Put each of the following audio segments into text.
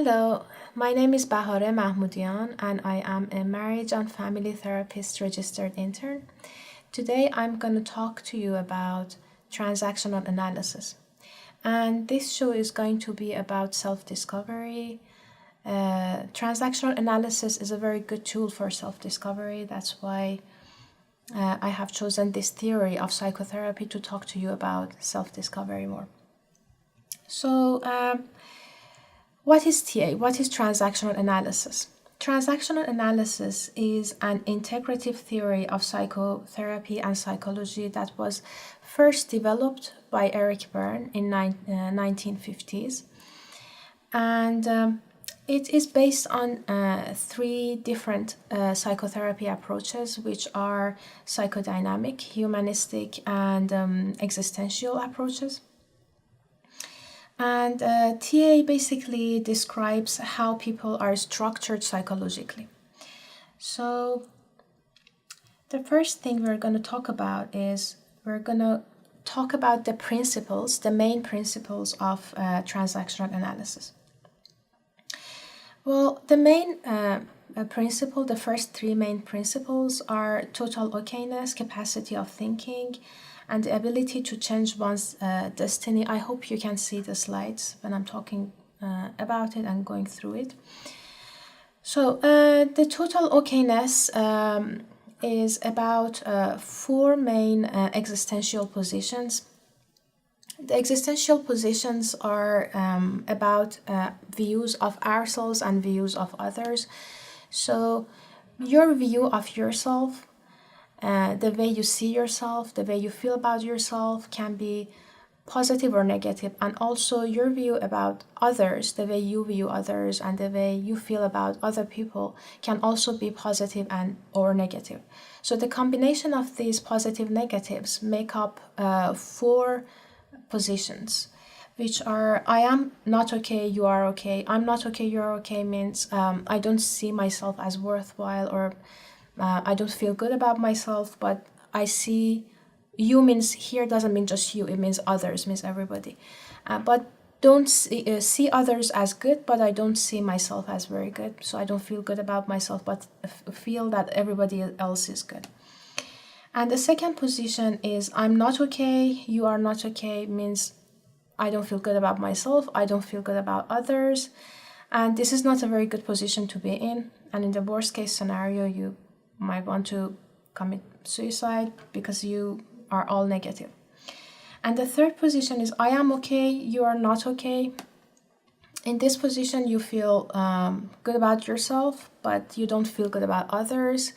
Hello, my name is Bahare Mahmoudian and I am a marriage and family therapist registered intern. Today I'm going to talk to you about transactional analysis. And this show is going to be about self-discovery. Transactional analysis is a very good tool for self-discovery. That's why I have chosen this theory of psychotherapy to talk to you about self-discovery more. So, what is TA? What is transactional analysis? Transactional analysis is an integrative theory of psychotherapy and psychology that was first developed by Eric Berne in 1950s. And it is based on three different psychotherapy approaches, which are psychodynamic, humanistic, and existential approaches. And TA basically describes how people are structured psychologically. So the first thing we're going to talk about is we're going to talk about the principles, the main principles of transactional analysis. Well, the main principle, the first three main principles are total okayness, capacity of thinking, and the ability to change one's destiny. I hope you can see the slides when I'm talking about it and going through it. So the total okayness is about four main existential positions. The existential positions are about views of ourselves and views of others. So your view of yourself, the way you see yourself, the way you feel about yourself can be positive or negative. And also your view about others, the way you view others and the way you feel about other people can also be positive and or negative. So the combination of these positive negatives make up four positions, which are I am not okay, you are okay. I'm not okay, you're okay means I don't see myself as worthwhile, or I don't feel good about myself, but I see you means here doesn't mean just you, it means others, means everybody. But don't see others as good, but I don't see myself as very good. So I don't feel good about myself, but feel that everybody else is good. And the second position is I'm not okay, you are not okay, means I don't feel good about myself, I don't feel good about others. And this is not a very good position to be in. And in the worst case scenario, you might want to commit suicide because you are all negative. And the third position is I am okay, you are not okay. In this position, you feel good about yourself, but you don't feel good about others.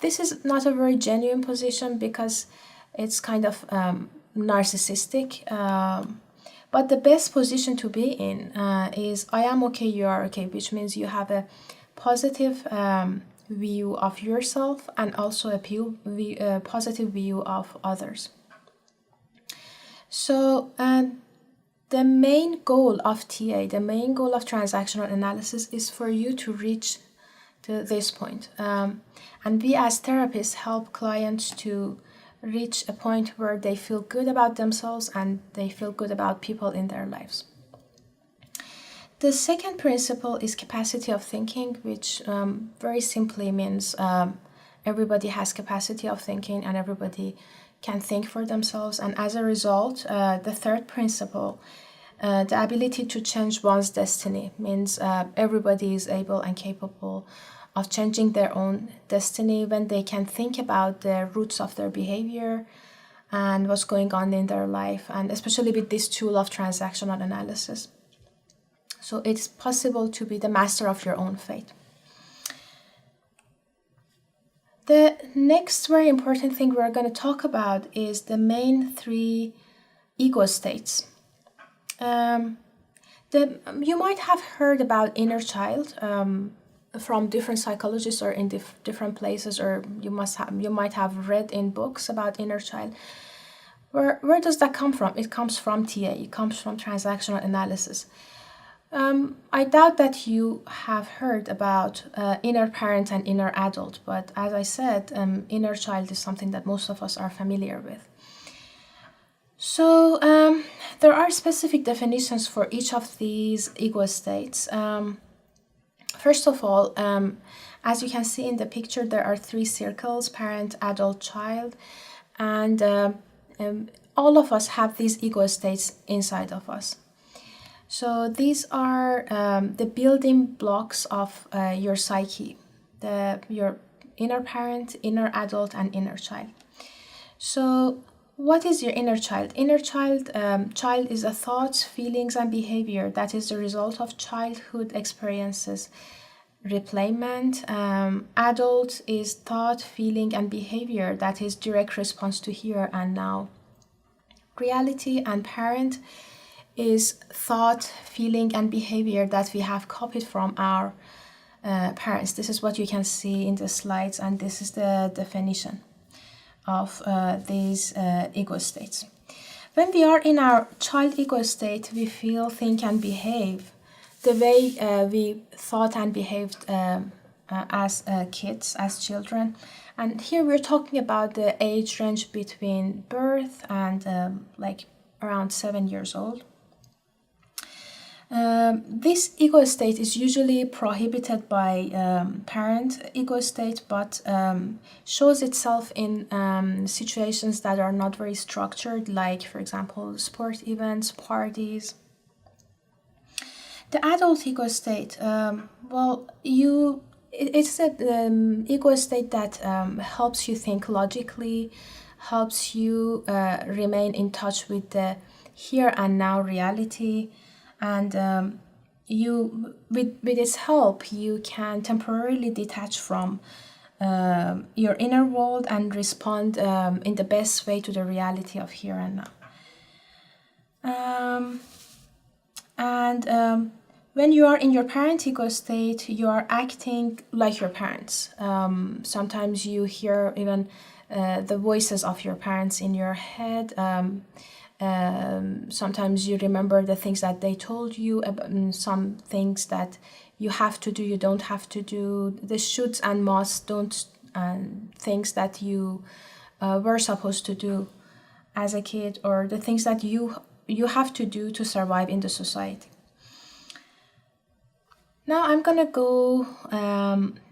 This is not a very genuine position because it's kind of narcissistic. But the best position to be in is I am okay, you are okay, which means you have a positive view of yourself and also a positive view of others. So the main goal of TA, the main goal of transactional analysis is for you to reach to this point. And we as therapists help clients to reach a point where they feel good about themselves and they feel good about people in their lives. The second principle is capacity of thinking, which very simply means everybody has capacity of thinking and everybody can think for themselves. And as a result, the third principle, the ability to change one's destiny, means everybody is able and capable of changing their own destiny when they can think about the roots of their behavior and what's going on in their life, and especially with this tool of transactional analysis. So it's possible to be the master of your own fate. The next very important thing we're going to talk about is the main three ego states. You might have heard about inner child from different psychologists or in different places, or you might have read in books about inner child. Where does that come from? It comes from TA. It comes from transactional analysis. I doubt that you have heard about inner parent and inner adult, but as I said, inner child is something that most of us are familiar with. So there are specific definitions for each of these ego states. First of all, as you can see in the picture, there are three circles: parent, adult, child, and all of us have these ego states inside of us. So these are the building blocks of your psyche, your inner parent, inner adult, and inner child. So what is your inner child? Inner child, child is a thoughts, feelings, and behavior that is the result of childhood experiences. Replayment. Adult is thought, feeling, and behavior that is direct response to here and now. Reality. And parent is thought, feeling, and behavior that we have copied from our parents. This is what you can see in the slides, and this is the definition of these ego states. When we are in our child ego state, we feel, think, and behave the way we thought and behaved as kids, as children. And here we're talking about the age range between birth and like around 7 years old. This ego state is usually prohibited by parent ego state, but shows itself in situations that are not very structured, like, for example, sport events, parties. The adult ego state, it's an ego state that helps you think logically, helps you remain in touch with the here and now reality. And with its help, you can temporarily detach from your inner world and respond in the best way to the reality of here and now. When you are in your parent ego state, you are acting like your parents. Sometimes you hear even the voices of your parents in your head. Sometimes you remember the things that they told you, some things that you have to do, you don't have to do, the shoulds and musts, don't, things that you were supposed to do as a kid, or the things that you have to do to survive in the society. Now I'm gonna go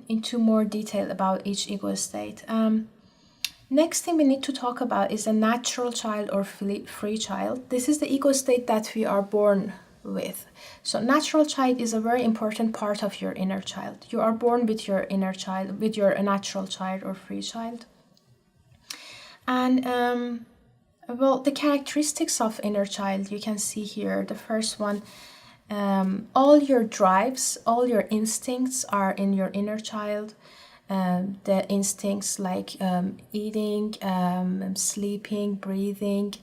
into more detail about each ego state. Next thing we need to talk about is a natural child or free child. This is the ego state that we are born with. So natural child is a very important part of your inner child. You are born with your inner child, with your natural child or free child. And the characteristics of inner child, you can see here. The first one, all your drives, all your instincts are in your inner child. The instincts like eating, sleeping, breathing,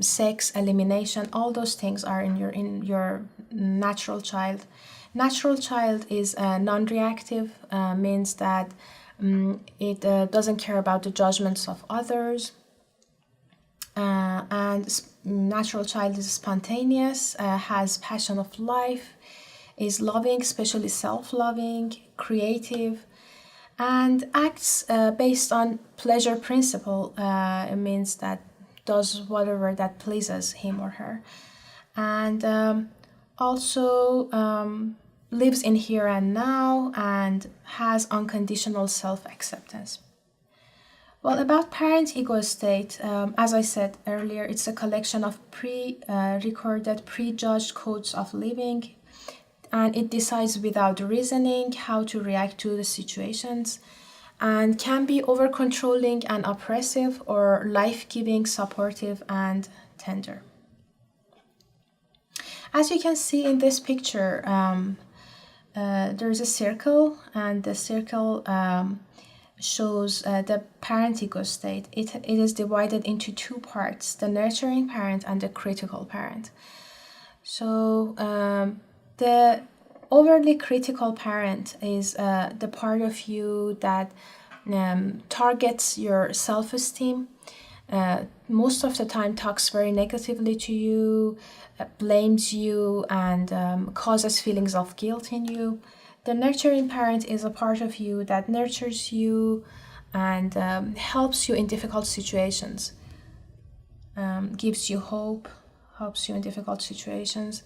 sex, elimination, all those things are in your natural child. Natural child is non-reactive, means that it doesn't care about the judgments of others. And natural child is spontaneous, has passion of life, is loving, especially self-loving, creative, and acts based on pleasure principle. It means that does whatever that pleases him or her. And also lives in here and now and has unconditional self-acceptance. Well, about parent ego state, as I said earlier, it's a collection of pre-recorded, prejudged codes of living, and it decides without reasoning how to react to the situations, and can be over-controlling and oppressive, or life-giving, supportive, and tender. As you can see in this picture, there's a circle, and the circle shows the parent ego state. It is divided into two parts, the nurturing parent and the critical parent. So the overly critical parent is the part of you that targets your self-esteem, most of the time talks very negatively to you, blames you, and causes feelings of guilt in you. The nurturing parent is a part of you that nurtures you and helps you in difficult situations. gives you hope, helps you in difficult situations.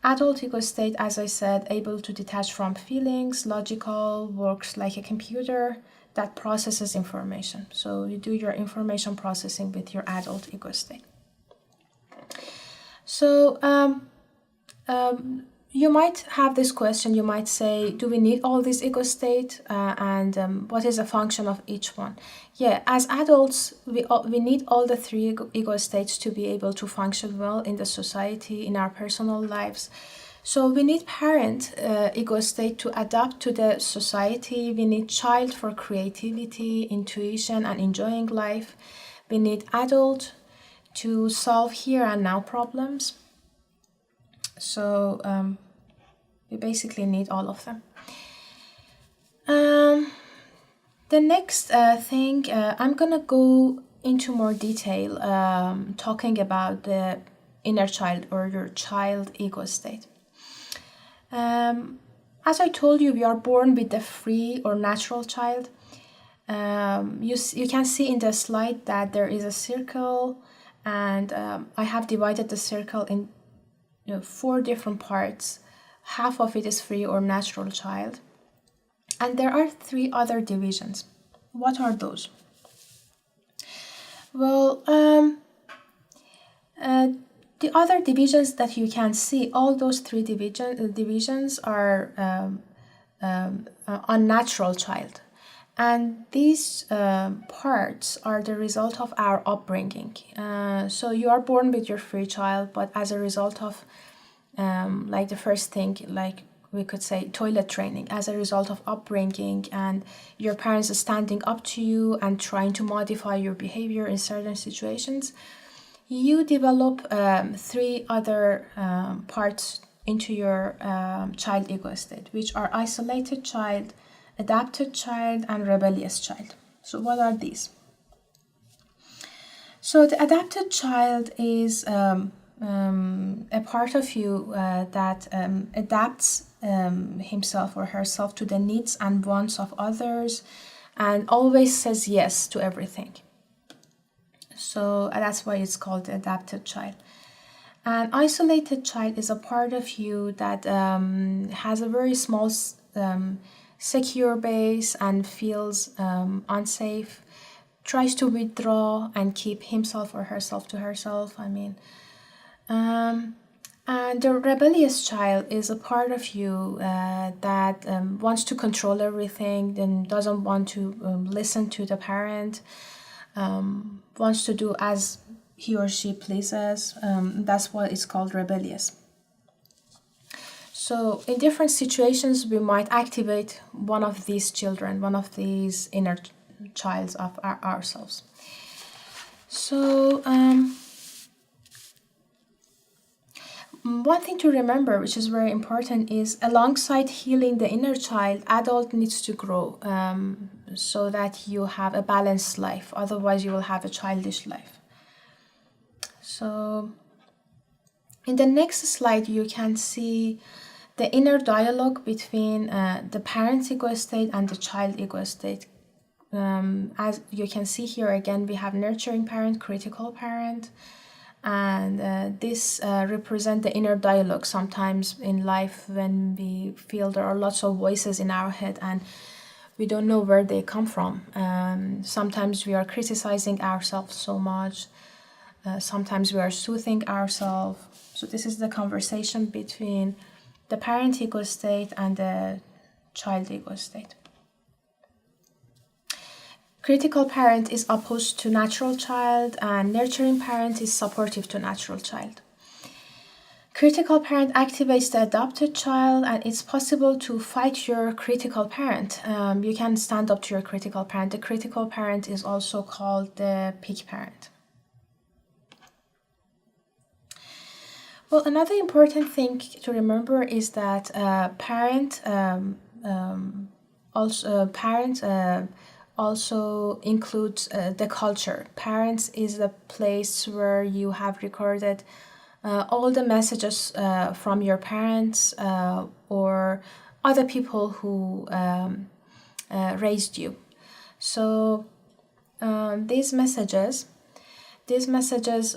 Adult ego state, as I said, able to detach from feelings, logical, works like a computer that processes information. So you do your information processing with your adult ego state. So you might have this question, you might say, do we need all these ego state and what is the function of each one? Yeah, as adults, we need all the three ego states to be able to function well in the society, in our personal lives. So we need parent ego state to adapt to the society. We need child for creativity, intuition, and enjoying life. We need adult to solve here and now problems. So we basically need all of them. The next thing, I'm gonna go into more detail talking about the inner child or your child ego state. As I told you, we are born with the free or natural child. You can see in the slide that there is a circle, and I have divided the circle in 4 different parts. Half of it is free or natural child. And there are 3 other divisions. What are those? Well, the other divisions that you can see, all those 3 divisions are unnatural child. And these parts are the result of our upbringing. So you are born with your free child, but as a result of, like the first thing, like we could say toilet training, as a result of upbringing and your parents standing up to you and trying to modify your behavior in certain situations, you develop 3 other parts into your child ego state, which are isolated child, adapted child, and rebellious child. So what are these? So the adapted child is a part of you that adapts himself or herself to the needs and wants of others and always says yes to everything. So that's why it's called the adapted child. An isolated child is a part of you that has a very small secure base and feels unsafe, tries to withdraw and keep himself or herself to herself, and the rebellious child is a part of you that wants to control everything, then doesn't want to listen to the parent, wants to do as he or she pleases. That's why it's called rebellious. So in different situations, we might activate one of these children, one of these inner childs of ourselves. So one thing to remember, which is very important, is alongside healing the inner child, adult needs to grow so that you have a balanced life. Otherwise, you will have a childish life. So in the next slide, you can see the inner dialogue between the parent ego state and the child ego state. As you can see here, again, we have nurturing parent, critical parent, and this represents the inner dialogue. Sometimes in life when we feel there are lots of voices in our head and we don't know where they come from. Sometimes we are criticizing ourselves so much. Sometimes we are soothing ourselves. So this is the conversation between the parent ego state and the child ego state. Critical parent is opposed to natural child, and nurturing parent is supportive to natural child. Critical parent activates the adopted child, and it's possible to fight your critical parent. You can stand up to your critical parent. The critical parent is also called the peak parent. Well, another important thing to remember is that parent also includes the culture. Parents is the place where you have recorded all the messages from your parents or other people who raised you. So these messages, these messages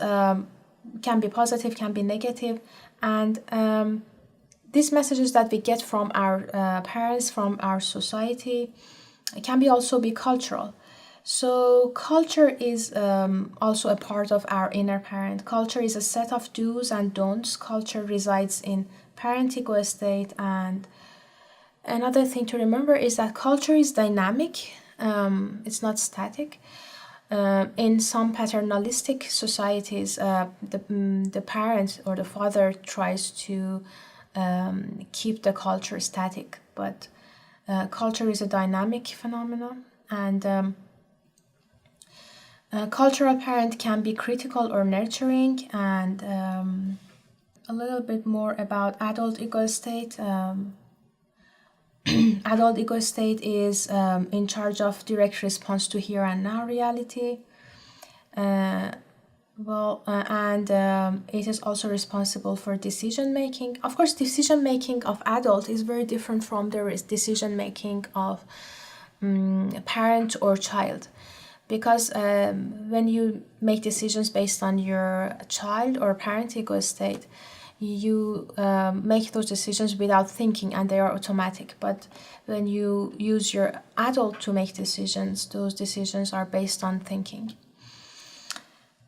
can be positive, can be negative, and these messages that we get from our parents, from our society, can be also be cultural. So culture is also a part of our inner parent. Culture is a set of do's and don'ts. Culture resides in parent ego state. And another thing to remember is that culture is dynamic. It's not static. In some paternalistic societies, the parent or the father tries to keep the culture static, but culture is a dynamic phenomenon, and cultural parent can be critical or nurturing. And a little bit more about adult ego state. Adult ego state is in charge of direct response to here and now reality. It is also responsible for decision making. Of course, decision making of adult is very different from the decision making of parent or child, because when you make decisions based on your child or parent ego state, you make those decisions without thinking and they are automatic. But when you use your adult to make decisions, those decisions are based on thinking.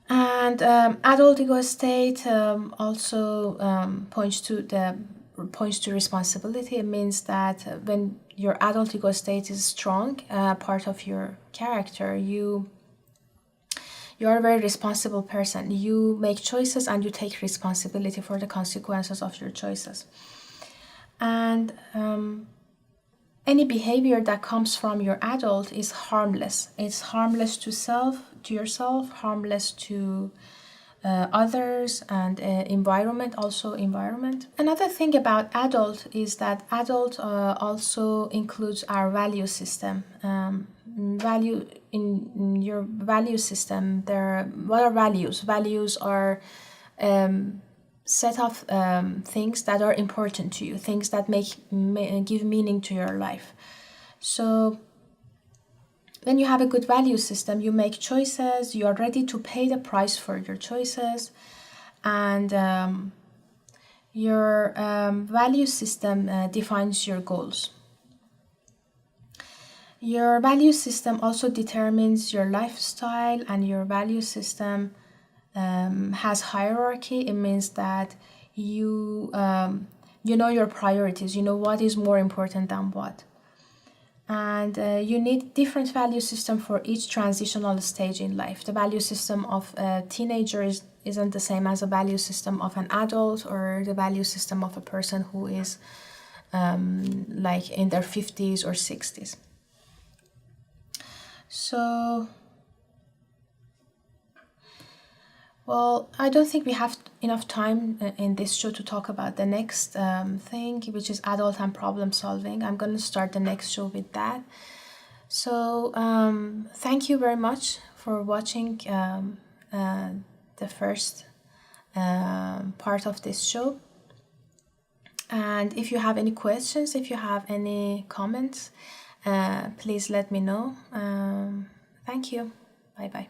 And adult ego state also points to responsibility. It means that when your adult ego state is strong, part of your character, you are a very responsible person. You make choices and you take responsibility for the consequences of your choices. And any behavior that comes from your adult is harmless. It's harmless to yourself, harmless to others, and environment. Another thing about adult is that adult also includes our value system. In your value system, what are values? Values are set of things that are important to you, things that give meaning to your life. So when you have a good value system, you make choices, you are ready to pay the price for your choices, and your value system defines your goals. Your value system also determines your lifestyle, and your value system has hierarchy. It means that you know your priorities, you know what is more important than what. And you need different value system for each transitional stage in life. The value system of a teenager isn't the same as a value system of an adult, or the value system of a person who is like in their 50s or 60s. So, well, I don't think we have enough time in this show to talk about the next thing, which is adult and problem solving. I'm going to start the next show with that. So thank you very much for watching the first part of this show. And if you have any questions, if you have any comments, please let me know. Thank you. Bye-bye.